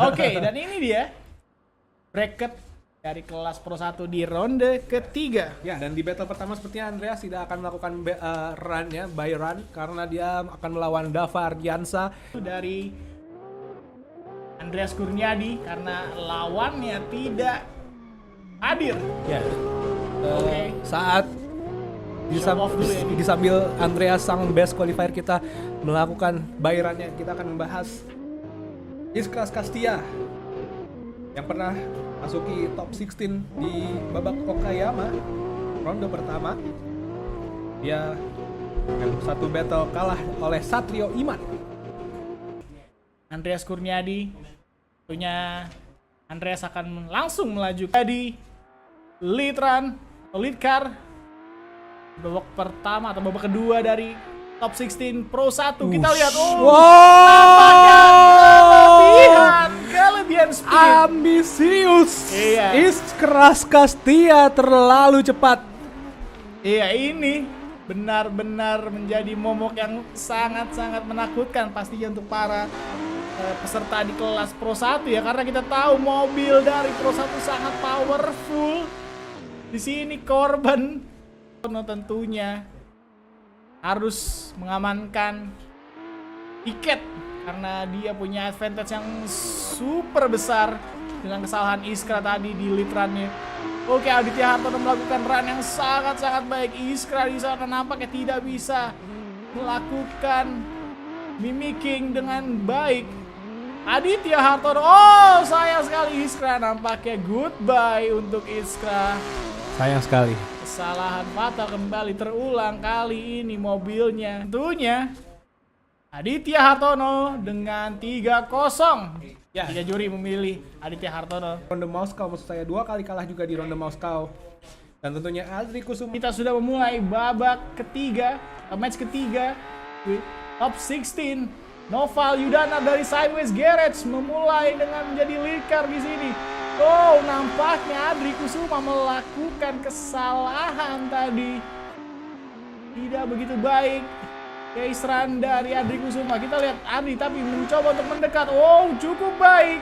Oke, dan ini dia bracket dari kelas Pro 1 di ronde ketiga. Ya, dan di battle pertama sepertinya Andreas tidak akan melakukan run-nya, by run, karena dia akan melawan Dava Ardiansa. Dari Andreas Kurniadi karena lawannya tidak hadir. Ya, Oke. saat Show off dulu ya ini. disambil Andreas sang best qualifier kita melakukan by run-nya, kita akan membahas Iskra Kastia yang pernah masuki top 16 di babak Okayama ronde pertama. Dia dengan satu battle kalah oleh Satrio Iman. Andreas Kurniadi, tentunya Andreas akan langsung melaju di lead run atau lead car babak pertama atau babak kedua dari top 16 Pro 1. Kita lihat, kelebihan speed. Ambisius. Iya. Iskra Kastia terlalu cepat. Iya, ini benar-benar menjadi momok yang sangat-sangat menakutkan pastinya untuk para peserta di kelas Pro 1 ya, karena kita tahu mobil dari Pro 1 sangat powerful. Di sini korban tentunya harus mengamankan tiket karena dia punya advantage yang super besar dengan kesalahan Iskra tadi di lead run-nya. Oke, Aditya Hartono melakukan run yang sangat-sangat baik. Iskra di sana nampaknya tidak bisa melakukan mimicking dengan baik. Aditya Hartono, sayang sekali Iskra, nampaknya goodbye untuk Iskra. Sayang sekali. Kesalahan fatal kembali terulang kali ini mobilnya. Tentunya Aditya Hartono dengan 3-0. Ya. 3 juri memilih Aditya Hartono. Ronde Moskow, maksud saya 2 kali kalah juga di ronde Moskow. Dan tentunya Adri Kusuma. Kita sudah memulai babak ketiga, match ketiga with top 16. Noval Yudana dari Sideways Garage memulai dengan menjadi lead car di sini. Nampaknya Adri Kusuma melakukan kesalahan tadi. Tidak begitu baik. Case run dari Adri Kusuma. Kita lihat Adri tapi mencoba untuk mendekat. Cukup baik.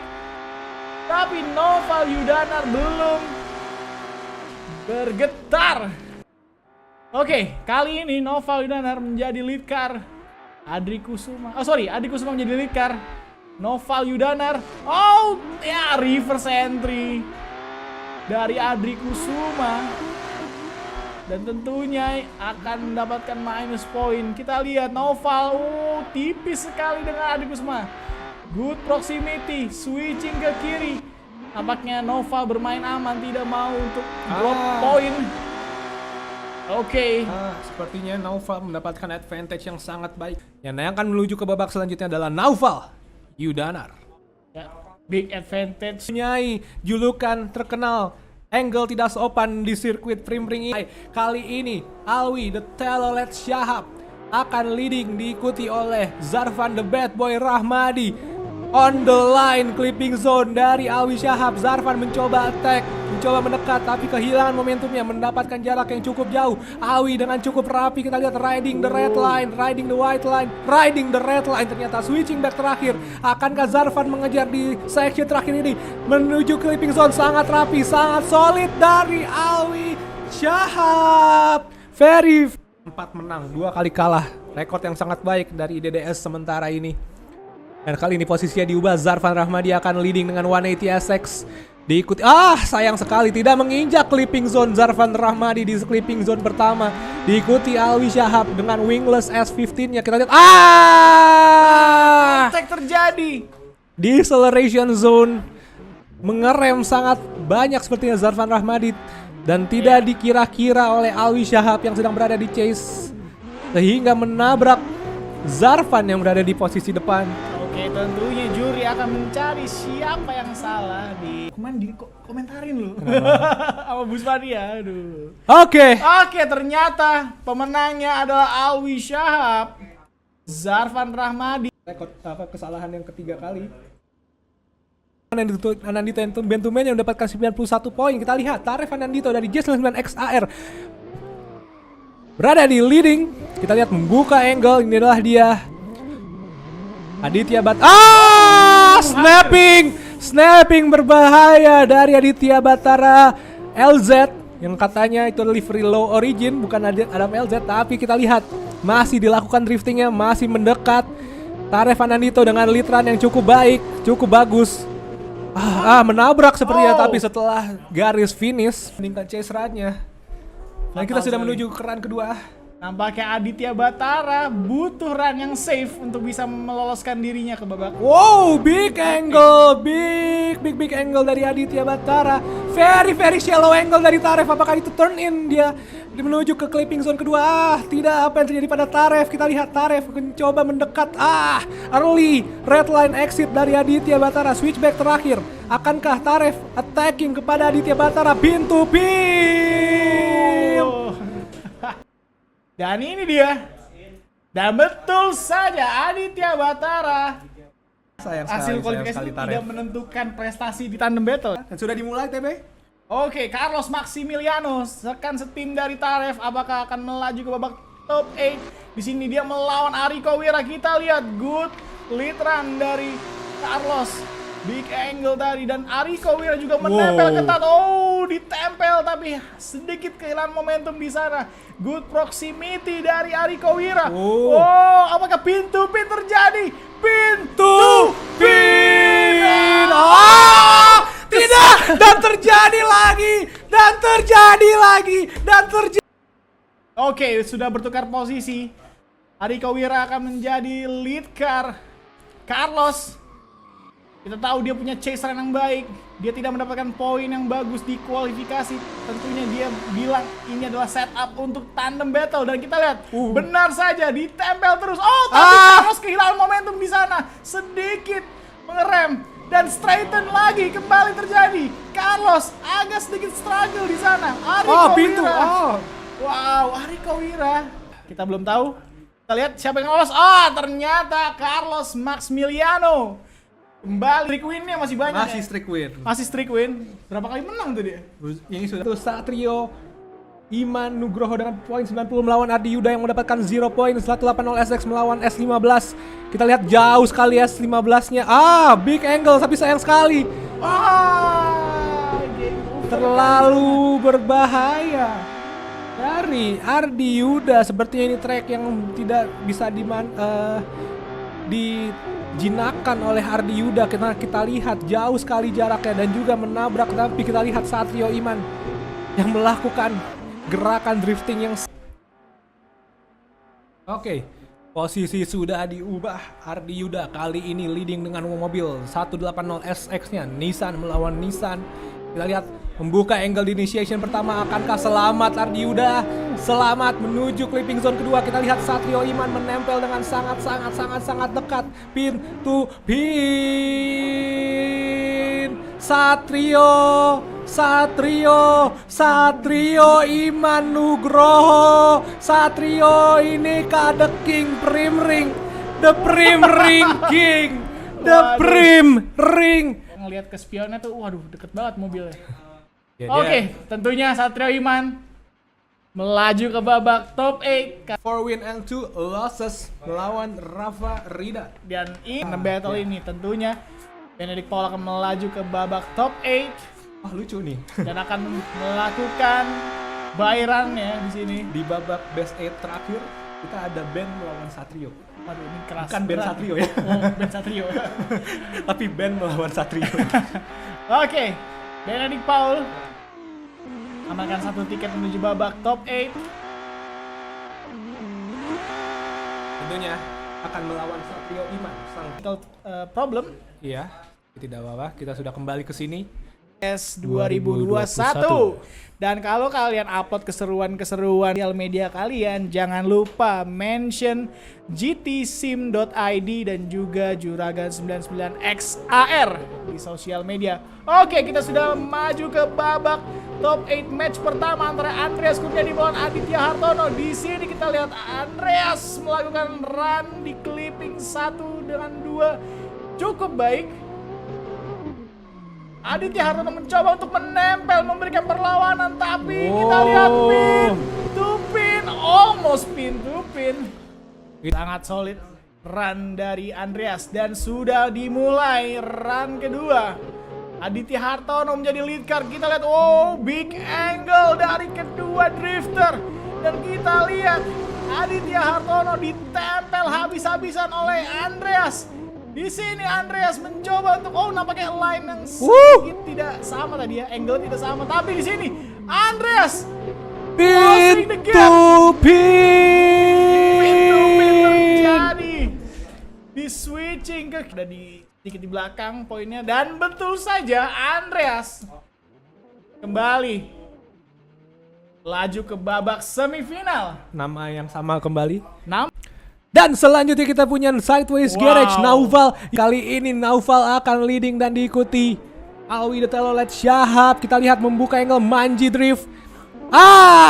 Tapi Noval Yudana belum bergetar. Oke, kali ini Noval Yudana menjadi lead car. Adri Kusuma menjadi lead car. Noval Yudanar. Reverse entry dari Adri Kusuma. Dan tentunya akan mendapatkan minus point. Kita lihat Noval, tipis sekali dengan Adri Kusuma. Good proximity, switching ke kiri. Nampaknya Noval bermain aman, tidak mau untuk drop point. Oke. Sepertinya Noval mendapatkan advantage yang sangat baik. Yang akan menuju ke babak selanjutnya adalah Noval Yudanar. Ya, big advantage. Punyai julukan terkenal angle tidak sopan di sirkuit Primring ini. Kali ini Alwi The Telolet Shahab akan leading diikuti oleh Zarfan The Bad Boy Rahmadi. On the line clipping zone dari Alwi Shahab. Zarfan mencoba attack, mencoba mendekat tapi kehilangan momentumnya, mendapatkan jarak yang cukup jauh. Alwi dengan cukup rapi, kita lihat riding the red line, riding the white line, riding the red line. Ternyata switching back terakhir. Akankah Zarfan mengejar di section terakhir ini menuju clipping zone? Sangat rapi, sangat solid dari Alwi Shahab. 4 menang, 2 kali kalah. Rekor yang sangat baik dari DDS sementara ini. Dan kali ini posisinya diubah, Zarfan Rahmadi akan leading dengan 180 SX. Diikuti, sayang sekali tidak menginjak clipping zone. Zarfan Rahmadi di clipping zone pertama. Diikuti Alwi Shahab dengan wingless S15-nya. Kita lihat, Attack terjadi. deceleration zone. Mengerem sangat banyak sepertinya Zarfan Rahmadi. Dan tidak dikira-kira oleh Alwi Shahab yang sedang berada di chase. Sehingga menabrak Zarfan yang berada di posisi depan. Oke, tentunya juri akan mencari siapa yang salah di komentarin lu. Sama Busmadi ya, aduh. Oke, Ternyata pemenangnya adalah Alwi Shahab. Zarfan Rahmadi. rekor kesalahan yang ketiga kali. Anandito Bentumen yang mendapatkan 91 poin. Kita lihat Taref Anandito dari J99XAR berada di leading. Kita lihat membuka angle, ini adalah dia Aditya Snapping berbahaya dari Aditya Batara LZ yang katanya itu livery low origin, bukan Adam LZ, tapi kita lihat masih dilakukan driftingnya, masih mendekat. Taref Anandito dengan lead run yang cukup baik, cukup bagus. Menabrak sepertinya, tapi setelah garis finish meningkat chase run-nya. Dan kita sudah menuju ke run kedua. Nampaknya Aditya Batara butuh run yang safe untuk bisa meloloskan dirinya ke babak. Wow, big angle, big angle dari Aditya Batara. Very shallow angle dari Taref. Apakah itu turn in dia menuju ke clipping zone kedua? Tidak, apa yang terjadi pada Taref? Kita lihat Taref mencoba mendekat. Early red line exit dari Aditya Batara. Switchback terakhir. Akankah Taref attacking kepada Aditya Batara? Pin to pin. Dan ini dia. Dan betul saja Aditya Batara. Hasil kualifikasi itu tidak menentukan prestasi di tandem battle. Dan sudah dimulai TB. Oke, Carlos Maximiliano rekan setim dari Taref, apakah akan melaju ke babak top 8? Di sini dia melawan Ariko Wira. Kita lihat good lead run dari Carlos. Big angle tadi, dan Ariko Wira juga menempel ketat. Ditempel tapi sedikit kehilangan momentum di sana. Good proximity dari Ariko Wira. Apakah pin to pin terjadi? Pin to pin. Tidak, dan terjadi lagi. Oke, sudah bertukar posisi. Ariko Wira akan menjadi lead car. Carlos, kita tahu dia punya chase run yang baik. Dia tidak mendapatkan poin yang bagus di kualifikasi. Tentunya dia bilang ini adalah setup untuk tandem battle. Dan kita lihat, benar saja ditempel terus. Tapi Carlos kehilangan momentum di sana. Sedikit mengerem dan straighten lagi, kembali terjadi. Carlos agak sedikit struggle di sana. Ariko Wira. Wow, Ariko Wira. Kita belum tahu. Kita lihat siapa yang lolos. Ternyata Carlos Maximiliano. Kembali streak win-nya masih banyak. Masih streak win. Berapa kali menang tuh dia? Yang sudah Satrio Iman Nugroho dengan poin 90 melawan Ardi Yuda yang mendapatkan 0 poin. 180 SX melawan S15. Kita lihat jauh sekali S15-nya. Big angle tapi sayang sekali. Terlalu berbahaya dari Ardi Yuda. Sepertinya ini track yang tidak bisa dijinakan oleh Ardi Yuda, karena kita lihat jauh sekali jaraknya dan juga menabrak. Tapi kita lihat Satrio Iman yang melakukan gerakan drifting yang posisi sudah diubah. Ardi Yuda kali ini leading dengan mobil 180 SX-nya Nissan melawan Nissan. Kita lihat membuka angle di initiation pertama. Akankah selamat Ardi Yuda? Selamat menuju clipping zone kedua. Kita lihat Satrio Iman menempel dengan sangat dekat. Pin to pin. Satrio Iman Nugroho. Satrio ini The King Prim Ring. The Prim Ring King. The Prim Ring. Ngelihat ke spionnya tuh, waduh deket banget mobilnya. Tentunya Satrio Iman melaju ke babak top 8. 4 win and 2 losses melawan Rafa Rida. Dan ini battle ini tentunya Benedict Paul akan melaju ke babak top 8. Lucu nih. Dan akan melakukan buy-run ya di sini. Di babak best 8 terakhir kita ada Ben melawan Satrio. Waduh, ini keras. Bukan Ben Satrio ya. Ben Satrio. Tapi Ben melawan Satrio. Benedict Paul amankan satu tiket menuju babak top 8. Tentunya akan melawan Satrio Iman. Problem. Iya, tidak apa-apa. Kita sudah kembali ke sini. S2021. Dan kalau kalian upload keseruan-keseruan di media kalian, jangan lupa mention gtsim.id dan juga Juragan99XAR di sosial media. Kita sudah maju ke babak top 8 match pertama antara Andreas Kurniadi melawan Aditya Hartono. Di sini kita lihat Andreas melakukan run di clipping 1 dengan 2 cukup baik. Aditya Hartono mencoba untuk menempel, memberikan perlawanan, tapi kita lihat pin to pin, almost pin to pin. Sangat solid. run dari Andreas dan sudah dimulai run kedua. Aditya Hartono menjadi lead car. Kita lihat, oh, big angle dari kedua drifter. Dan kita lihat Aditya Hartono ditempel habis-habisan oleh Andreas. Di sini Andreas mencoba untuk nampaknya line yang sedikit tidak sama tadi ya, angle tidak sama. Tapi di sini Andreas closing the gap. Pintu-pintu terjadi. Di switching ke sedikit di belakang poinnya, dan betul saja Andreas kembali laju ke babak semifinal. Nama yang sama kembali. Dan selanjutnya kita punya Sideways Garage Naufal. Kali ini Naufal akan leading dan diikuti Alwi the Telolet Shahab. Kita lihat membuka angle Manji Drift.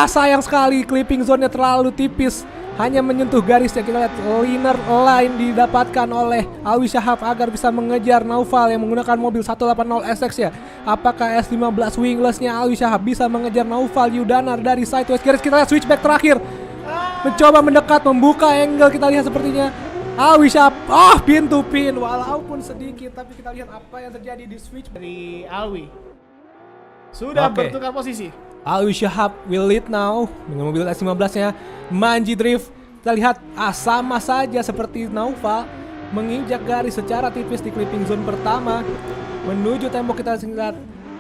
Sayang sekali clipping zone-nya terlalu tipis. Hanya menyentuh garisnya. Kita lihat linear line didapatkan oleh Alwi Shahab agar bisa mengejar Naufal yang menggunakan mobil 180 SX ya. Apakah S15 wingless-nya Alwi Shahab bisa mengejar Naufal Yudanar dari Sideways Garage? Kita lihat switchback terakhir. Mencoba mendekat, membuka angle, kita lihat sepertinya Alwi Shahab, pintu pin, walaupun sedikit, tapi kita lihat apa yang terjadi di switch dari Alwi. Sudah bertukar posisi. Alwi Shahab will lead now dengan mobil S15-nya. Manji Drift, kita lihat sama saja seperti Naufal, menginjak garis secara tipis di clipping zone pertama. Menuju tembok, kita lihat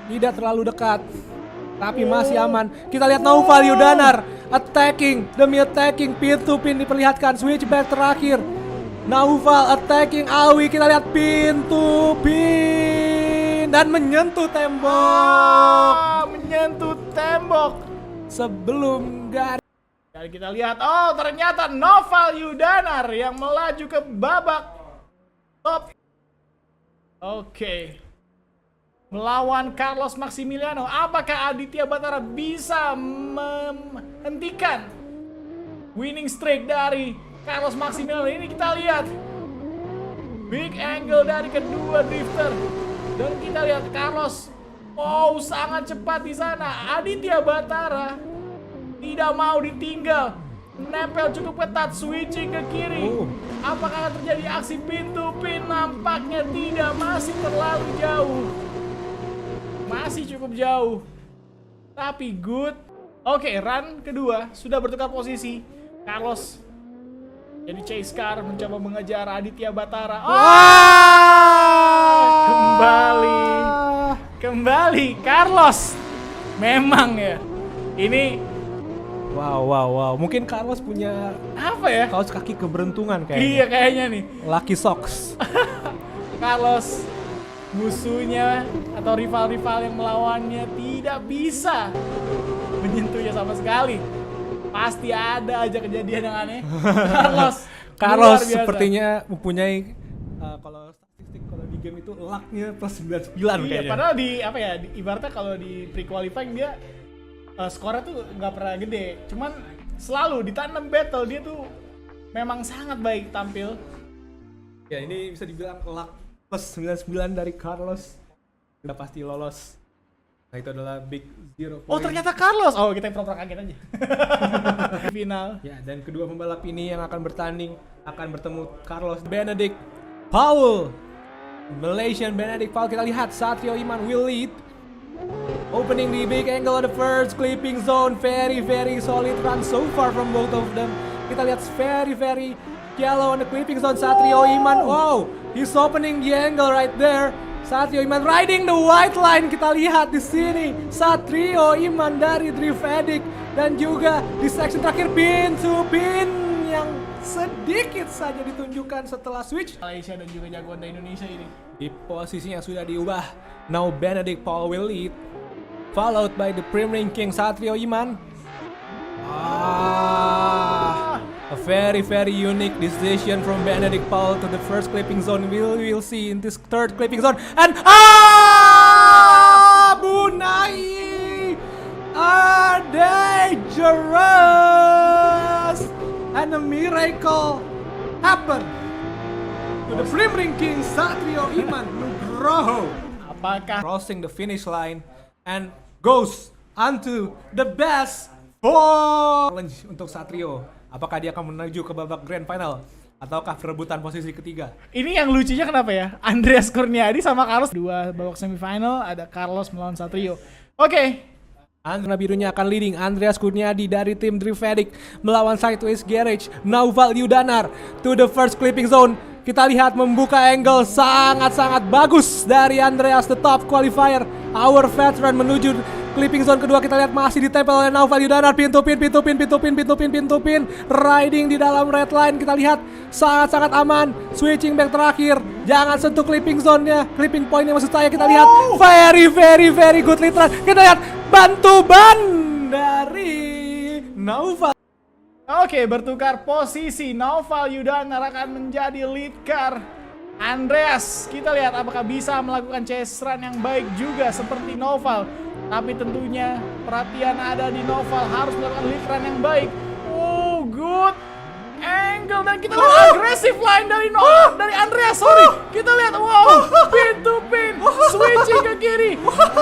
tidak terlalu dekat, tapi masih aman. Kita lihat Naufal Yudanar attacking demi attacking, pin to pin diperlihatkan, switchback terakhir. Naufal attacking Alwi, kita lihat pin to pin dan menyentuh tembok. Menyentuh tembok sebelum garis. Dan kita lihat, ternyata Naufal Yudanar yang melaju ke babak top. Melawan Carlos Maximiliano. Apakah Aditya Batara bisa menghentikan winning streak dari Carlos Maximiliano? Ini kita lihat big angle dari kedua drifter. Dan kita lihat Carlos sangat cepat di sana. Aditya Batara tidak mau ditinggal, nempel cukup ketat, switching ke kiri. Apakah akan terjadi aksi pintu pin? Nampaknya tidak, masih terlalu jauh. Masih cukup jauh, tapi good. Run kedua sudah bertukar posisi. Carlos jadi chase car mencoba mengejar Aditya Batara. Kembali Carlos. Memang ya, ini wow. Mungkin Carlos punya apa ya? Kaos kaki keberuntungan kayaknya. Iya kayaknya nih. Lucky socks. Carlos, musuhnya atau rival-rival yang melawannya tidak bisa menyentuhnya sama sekali. Pasti ada aja kejadian yang aneh. Carlos sepertinya mempunyai kalau statistik, kalau di game itu lucknya plus 99 kayaknya. Padahal ibaratnya kalau di pre-qualifying dia skornya tuh nggak pernah gede. Cuman selalu di tandem battle dia tuh memang sangat baik tampil. Ya, ini bisa dibilang luck plus 99 dari Carlos. Udah pasti lolos. Nah, itu adalah big zero point. Ternyata Carlos. Kita pura-pura kaget aja. Final. Ya, dan kedua pembalap ini yang akan bertanding akan bertemu Carlos Benedict Paul. Malaysian Benedict Paul. Kita lihat Satrio Iman will lead. Opening the big angle of the first clipping zone. Very solid run so far from both of them. Kita lihat very yellow on the clipping zone. Satrio Iman, he's opening the angle right there. Satrio Iman riding the white line. Kita lihat di sini Satrio Iman dari Drift Addict, dan juga di section terakhir pin to pin yang sedikit saja ditunjukkan setelah switch. Malaysia dan juga jagoan dari Indonesia ini. Di posisinya sudah diubah. Now Benedict Paul will lead, followed by the Prime King Satrio Iman. A very unique decision from Benedict Paul to the first clipping zone. We'll see in this third clipping zone. And Bunai are dangerous, and a miracle happened to the Prime King Satrio Iman Nugroho. Apakah Crossing the finish line and goes onto the best four challenge untuk Satrio. Apakah dia akan menuju ke babak grand final? ataukah perebutan posisi ketiga? Ini yang lucunya kenapa ya? Andreas Kurniadi sama Carlos dua babak semifinal, ada Carlos melawan Satrio. Oke. Warna birunya akan leading Andreas Kurniadi dari tim Drifedic melawan Sideways Garage. Naufal Yudanar to the first clipping zone. Kita lihat membuka angle sangat-sangat bagus dari Andreas, the top qualifier. Our veteran menuju clipping zone kedua. Kita lihat masih ditempel oleh Naufal Yudanar. Pintu pin. Riding di dalam red line. Kita lihat sangat-sangat aman. Switching back terakhir. Jangan sentuh clipping zone-nya. Clipping point-nya maksud saya. Kita lihat very good lead run. Kita lihat bantu ban dari Naufal. Oke, bertukar posisi. Naufal Yudanar akan menjadi lead car. Andreas, kita lihat apakah bisa melakukan chase run yang baik juga seperti Naufal. Tapi tentunya perhatian ada di Naufal, harus melakukan lead run yang baik. Oh, good angle, dan kita lihat agresif line dari dari Andreas. Sorry, kita lihat, wow, pin to pin, switching ke kiri.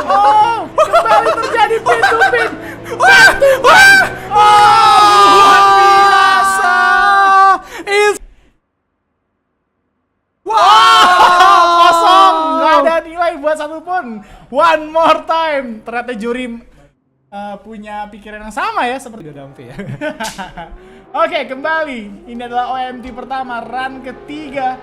Oh, kembali terjadi pin to pin, back to back. Oh, luar biasa. Kosong, nggak ada nilai buat satupun. One more time. Ternyata juri punya pikiran yang sama ya seperti Dampi ya. Oke, kembali. Ini adalah OMT pertama, run ketiga.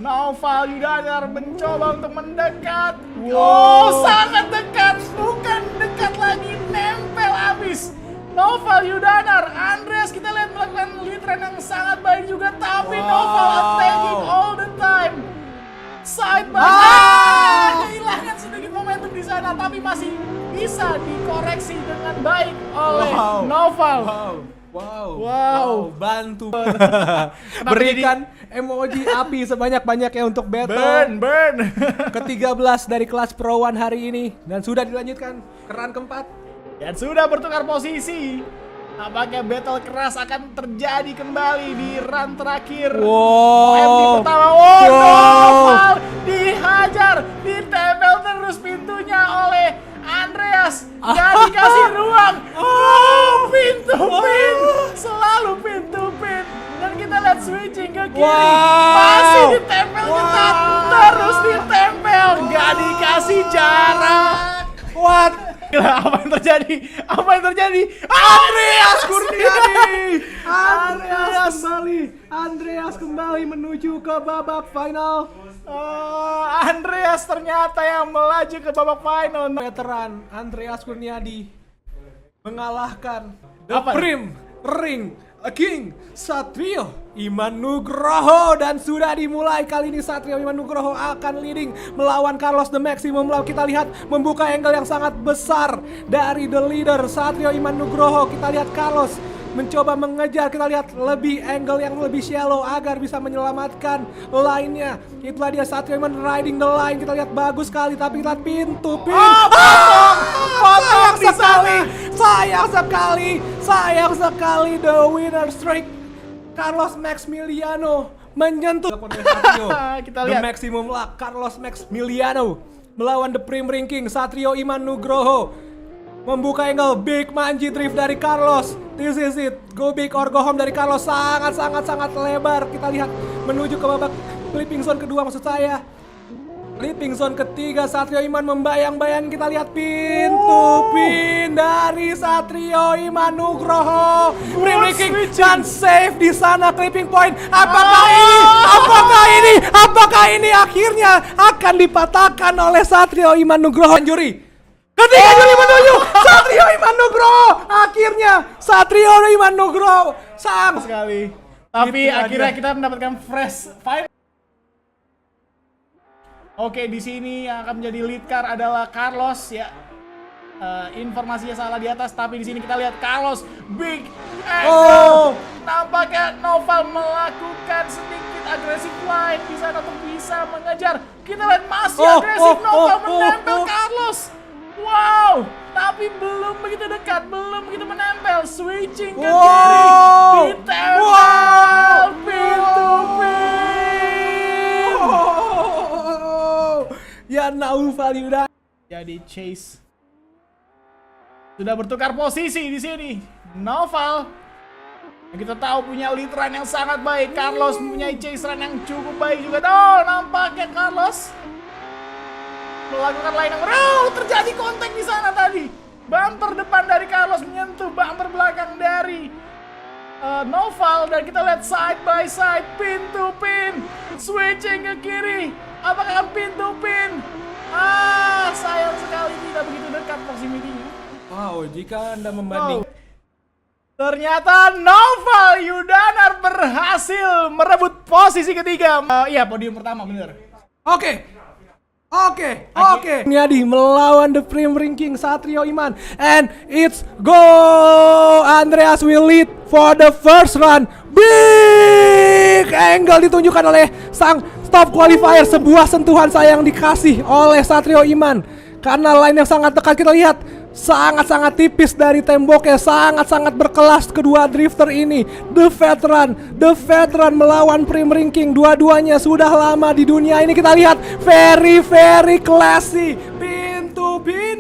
Naufal Yudanar mencoba untuk mendekat. Wow, sangat dekat. Bukan dekat lagi, nempel abis. Naufal Yudanar, Andreas kita lihat melakukan lead run yang sangat baik juga, tapi Naufal attacking all the time. Side by side, kehilangan sedikit momentum di sana, tapi masih bisa dikoreksi dengan baik oleh Naufal. Wow, bantu. Berikan emoji api sebanyak-banyaknya untuk battle burn. ke-13 dari kelas Pro 1 hari ini, dan sudah dilanjutkan ke run keempat. Dan sudah bertukar posisi. Apakah battle keras akan terjadi kembali di run terakhir? OMT pertama. Naufal dihajar, ditempel terus pintunya oleh Andreas. Gak dikasih ruang. Pintu pin, selalu pintu pin. Dan kita lihat switching ke kiri, masih ditempel ketat, terus ditempel, gak dikasih jarak. What? Apa yang terjadi? Andreas Kurniadi. Andreas kembali menuju ke babak final. Andreas ternyata yang melaju ke babak final. Veteran Andreas Kurniadi mengalahkan The Apa? Prim Ring King Satrio Iman Nugroho, dan sudah dimulai. Kali ini Satrio Iman Nugroho akan leading melawan Carlos The Maximum. Lalu kita lihat membuka angle yang sangat besar dari the leader Satrio Iman Nugroho. Kita lihat Carlos mencoba mengejar, kita lihat lebih angle yang lebih shallow agar bisa menyelamatkan line-nya. Itulah dia Satrio Iman riding the line. Kita lihat bagus sekali, tapi kita lihat pintu pin. Sayang sekali the winner streak. Carlos Maximiliano menyentuh Kita The lihat. Maximum Luck. Carlos Maximiliano melawan The Prim Ring King Satrio Iman Nugroho. Membuka angle big manji drift dari Carlos. This is it. Go big or go home dari Carlos. Sangat lebar. Kita lihat menuju ke babak clipping zone kedua maksud saya. Clipping zone ketiga, Satrio Iman membayang-bayang. Kita lihat pintu pin dari Satrio Iman Nugroho. Prim Ring King dan save di sana clipping point. Apakah ini akhirnya akan dipatahkan oleh Satrio Iman Nugroho? Juri. Ketika juri menuju Satrio Iman Nugroho, akhirnya Satrio Iman Nugroho sang sekali. Tapi Itu akhirnya dia. kita mendapatkan fresh fight. Oke, di sini yang akan menjadi lead car adalah Carlos ya. Informasinya salah di atas, tapi di sini kita lihat Carlos big angle. Nampaknya Naufal melakukan sedikit agresif line di sana untuk bisa mengejar. Kita lihat masih agresif Naufal menempel Carlos. Wow, tapi belum begitu dekat, belum begitu menempel. Switching ke kiri, ditempel pintu pin. Ya Naufal Yudanar. Jadi chase sudah bertukar posisi di sini. Naufal Kita tahu punya lead run yang sangat baik. Carlos mempunyai chase run yang cukup baik juga. Oh, nampaknya Carlos melakukan line yang terjadi kontak di sana tadi. Bumper depan dari Carlos menyentuh bumper belakang dari Noval, dan kita lihat side by side, pin to pin, switching ke kiri. Apakah akan pin to pin? Sayang sekali tidak begitu dekat proximity-nya. Wow, jika Anda membanding Ternyata Noval Yudanar berhasil merebut posisi ketiga. Iya, podium pertama bener. Oke. Kurniadi melawan The Prim King Satrio Iman, and it's go. Andreas will lead for the first run. Big angle ditunjukkan oleh sang stop qualifier. Sebuah sentuhan sayang dikasih oleh Satrio Iman karena line yang sangat dekat. Kita lihat sangat-sangat tipis dari temboknya, sangat-sangat berkelas kedua drifter ini. The veteran melawan Prim King. Dua-duanya sudah lama di dunia ini. Kita lihat very classy, pin to pin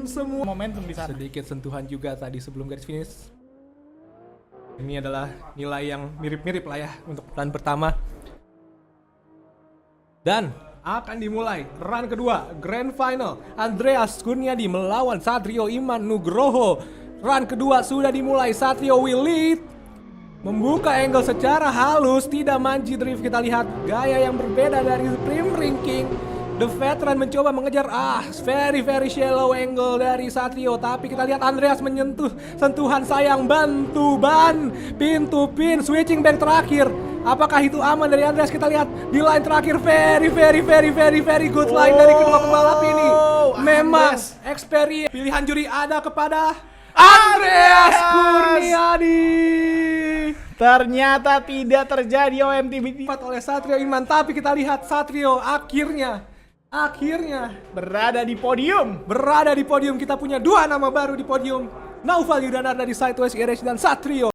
semua. Momentum di sana. Sedikit sentuhan juga tadi sebelum garis finish. Ini adalah nilai yang mirip-mirip lah ya untuk run pertama. Dan akan dimulai run kedua, Grand Final. Andreas Kurniadi melawan Satrio Iman Nugroho. Run kedua sudah dimulai. Satrio will lead, membuka angle secara halus, tidak manji drift. Kita lihat gaya yang berbeda dari Prim King. The veteran mencoba mengejar very shallow angle dari Satrio, tapi kita lihat Andreas menyentuh sentuhan sayang, bantu ban, pin to pin, switching back terakhir. Apakah itu aman dari Andreas? Kita lihat di line terakhir, very good line dari kedua pembalap ini. Memang experience. Pilihan juri ada kepada Andreas Kurniadi. Ternyata tidak terjadi OMTB oleh Satrio Iman, tapi kita lihat Satrio akhirnya berada di podium. Kita punya dua nama baru di podium, Noval Yudanar dari Sidewest Garage dan Satrio